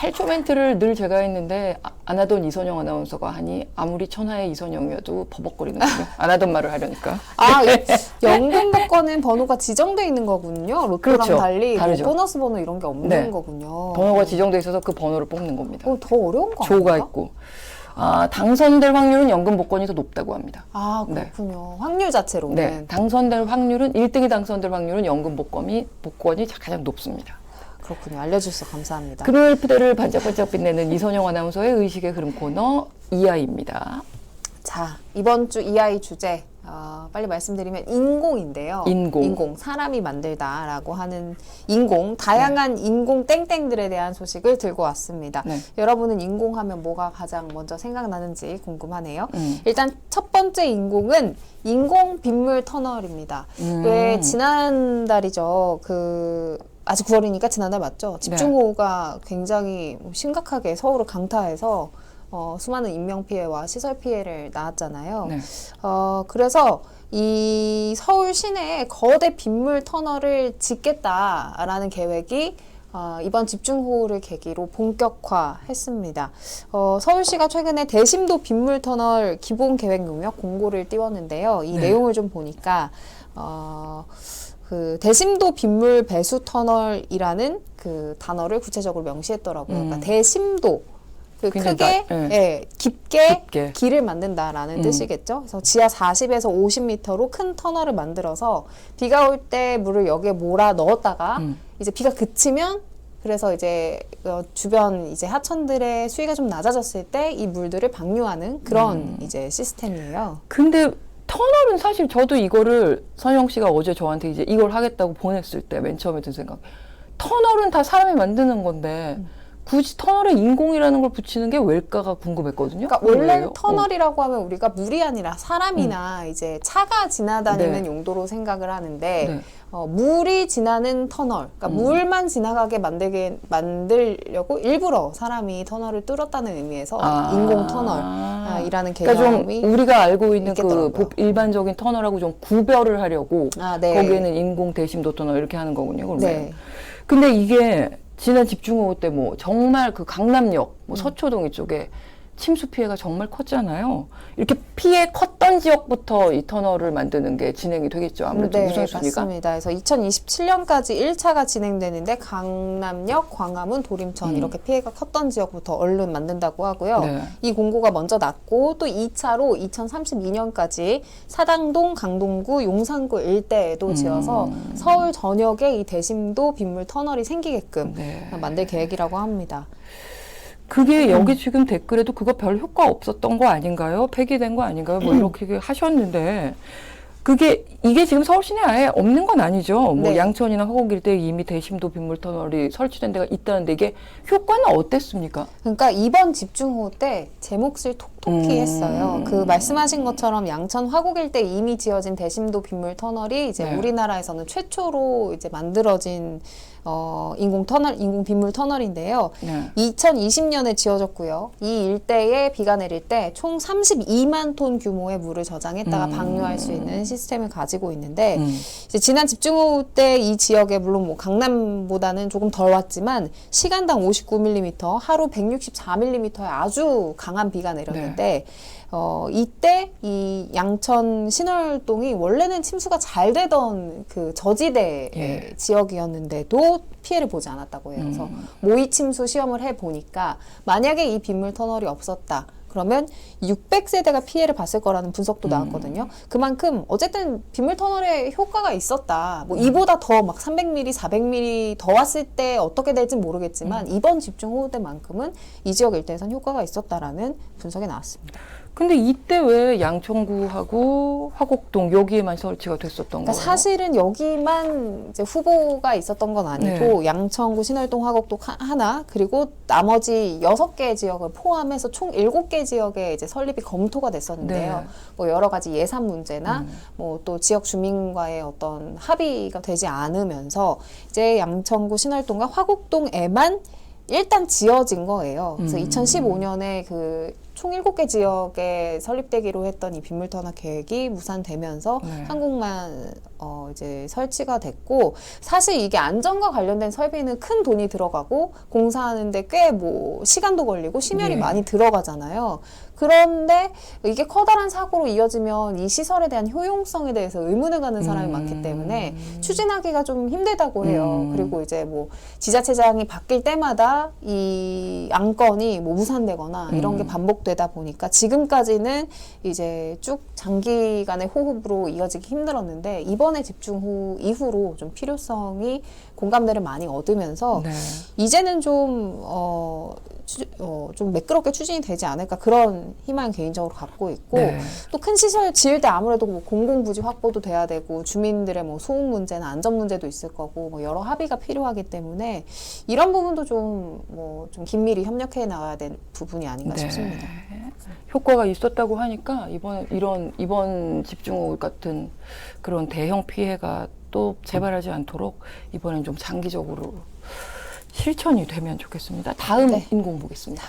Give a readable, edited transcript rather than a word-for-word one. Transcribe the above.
8초 멘트를 늘 제가 했는데 안 하던 이선영 아나운서가 하니 아무리 천하의 이선영이어도 버벅거리는군요. 안 하던 말을 하려니까. 연금 복권은 번호가 지정돼 있는 거군요. 로또랑 그렇죠. 달리 다르죠. 뭐 보너스 번호 이런 게 없는 네. 거군요. 번호가 지정돼 있어서 그 번호를 뽑는 겁니다. 더 어려운 거 조가 아닌가? 있고. 당선될 확률은 연금 복권이 더 높다고 합니다. 그렇군요. 확률 자체로는. 네, 당선될 확률은 1등이 당선될 확률은 연금 복권이 가장 높습니다. 그렇군요. 알려주셔서 감사합니다. 금요일대를 반짝반짝 빛내는 이선영 아나운서의 의식의 흐름 코너 이하입니다. 자, 이번 주 이하의 주제 빨리 말씀드리면 인공인데요. 인공, 사람이 만들다라고 하는 인공, 다양한 인공 땡땡들에 대한 소식을 들고 왔습니다. 네. 여러분은 인공하면 뭐가 가장 먼저 생각나는지 궁금하네요. 일단 첫 번째 인공은 인공 빗물 터널입니다. 왜 지난달이죠. 아직 9월이니까 지난달 맞죠? 집중호우가 굉장히 심각하게 서울을 강타해서 수많은 인명피해와 시설 피해를 낳았잖아요. 네. 그래서 이 서울 시내에 거대 빗물 터널을 짓겠다라는 계획이 이번 집중호우를 계기로 본격화했습니다. 서울시가 최근에 대심도 빗물 터널 기본 계획 용역 공고를 띄웠는데요. 이 내용을 좀 보니까 대심도 빗물 배수 터널이라는 그 단어를 구체적으로 명시했더라고요. 그러니까 대심도 크게 깊게 길을 만든다라는 뜻이겠죠. 그래서 지하 40에서 50m로 큰 터널을 만들어서 비가 올 때 물을 여기에 몰아 넣었다가 이제 비가 그치면 그래서 이제 주변 이제 하천들의 수위가 좀 낮아졌을 때 이 물들을 방류하는 그런 이제 시스템이에요. 근데 터널은 사실 저도 이거를 선영 씨가 어제 저한테 이제 이걸 하겠다고 보냈을 때 맨 처음에 든 생각, 터널은 다 사람이 만드는 건데 굳이 터널에 인공이라는 걸 붙이는 게 왜일까가 궁금했거든요. 그러니까 원래 터널이라고 하면 우리가 물이 아니라 사람이나 이제 차가 지나다니는 용도로 생각을 하는데 물이 지나는 터널, 그러니까 물만 지나가게 만들려고 일부러 사람이 터널을 뚫었다는 의미에서 인공 터널이라는 개념이 그러니까 좀 우리가 알고 있는 있겠더라고요. 그 일반적인 터널하고 좀 구별을 하려고 거기에는 인공 대심도 터널 이렇게 하는 거군요. 그러면. 네. 근데 이게 지난 집중호우 때 뭐 정말 그 강남역, 서초동 이쪽에 침수 피해가 정말 컸잖아요. 이렇게 피해 컸던 지역부터 이 터널을 만드는 게 진행이 되겠죠. 아무래도 우선순위가. 맞습니다. 그래서 2027년까지 1차가 진행되는데 강남역, 광화문, 도림천 이렇게 피해가 컸던 지역부터 얼른 만든다고 하고요. 이 공고가 먼저 났고 또 2차로 2032년까지 사당동, 강동구, 용산구 일대에도 지어서 서울 전역에 이 대심도 빗물 터널이 생기게끔 만들 계획이라고 합니다. 그게 여기 지금 댓글에도 그거 별 효과 없었던 거 아닌가요? 폐기된 거 아닌가요? 뭐 이렇게 하셨는데 이게 지금 서울 시내에 아예 없는 건 아니죠. 뭐 양천이나 화곡 일대에 이미 대심도 빗물 터널이 설치된 데가 있다는데 이게 효과는 어땠습니까? 그러니까 이번 집중호우 때 제 몫을 톡톡히 했어요. 그 말씀하신 것처럼 양천 화곡 일대 이미 지어진 대심도 빗물 터널이 이제 우리나라에서는 최초로 이제 만들어진 인공 빗물 터널인데요. 2020년에 지어졌고요. 이 일대에 비가 내릴 때 총 32만 톤 규모의 물을 저장했다가 방류할 수 있는 시스템을 가지고 있는데 이제 지난 집중호우 때 이 지역에 물론 뭐 강남보다는 조금 덜 왔지만 시간당 59mm, 하루 164mm의 아주 강한 비가 내렸는데 이때 이 양천 신월동이 원래는 침수가 잘 되던 그 저지대 지역이었는데도 피해를 보지 않았다고 해요. 그래서 모의 침수 시험을 해보니까 만약에 이 빗물 터널이 없었다. 그러면 600세대가 피해를 봤을 거라는 분석도 나왔거든요. 그만큼 어쨌든 빗물 터널에 효과가 있었다. 뭐 이보다 더 막 300mm, 400mm 더 왔을 때 어떻게 될지 모르겠지만 이번 집중호우 때만큼은 이 지역 일대에선 효과가 있었다라는 분석이 나왔습니다. 근데 이때 왜 양천구하고 화곡동 여기에만 설치가 됐었던 거예요? 사실은 여기만 이제 후보가 있었던 건 아니고 양천구, 신월동, 화곡동 하나 그리고 나머지 6개 지역을 포함해서 총 7개 지역에 이제 설립이 검토가 됐었는데요. 뭐 여러 가지 예산 문제나 뭐 또 지역 주민과의 어떤 합의가 되지 않으면서 이제 양천구, 신월동과 화곡동에만 일단 지어진 거예요. 그래서 2015년에 그 총 7개 지역에 설립되기로 했던 이 빗물 터널 계획이 무산되면서 네. 한국만 이제 설치가 됐고, 사실 이게 안전과 관련된 설비는 큰 돈이 들어가고 공사하는데 꽤 뭐 시간도 걸리고 심혈이 예. 많이 들어가잖아요. 그런데 이게 커다란 사고로 이어지면 이 시설에 대한 효용성에 대해서 의문을 갖는 사람이 많기 때문에 추진하기가 좀 힘들다고 해요. 그리고 이제 뭐 지자체장이 바뀔 때마다 이 안건이 뭐 무산되거나 이런 게 반복되다 보니까 지금까지는 이제 쭉 장기간의 호흡으로 이어지기 힘들었는데, 이번에 집중 후 이후로 좀 필요성이 공감대를 많이 얻으면서 네. 이제는 좀 좀 매끄럽게 추진이 되지 않을까, 그런 희망 개인적으로 갖고 있고, 네. 또 큰 시설 지을 때 아무래도 뭐 공공부지 확보도 돼야 되고 주민들의 뭐 소음 문제나 안전 문제도 있을 거고 뭐 여러 합의가 필요하기 때문에 이런 부분도 좀 좀 긴밀히 협력해 나가야 될 부분이 아닌가 네. 싶습니다. 효과가 있었다고 하니까 이번 집중호우 같은 그런 대형 피해가 또 재발하지 않도록 이번엔 좀 장기적으로 실천이 되면 좋겠습니다. 다음 네. 인공 보겠습니다.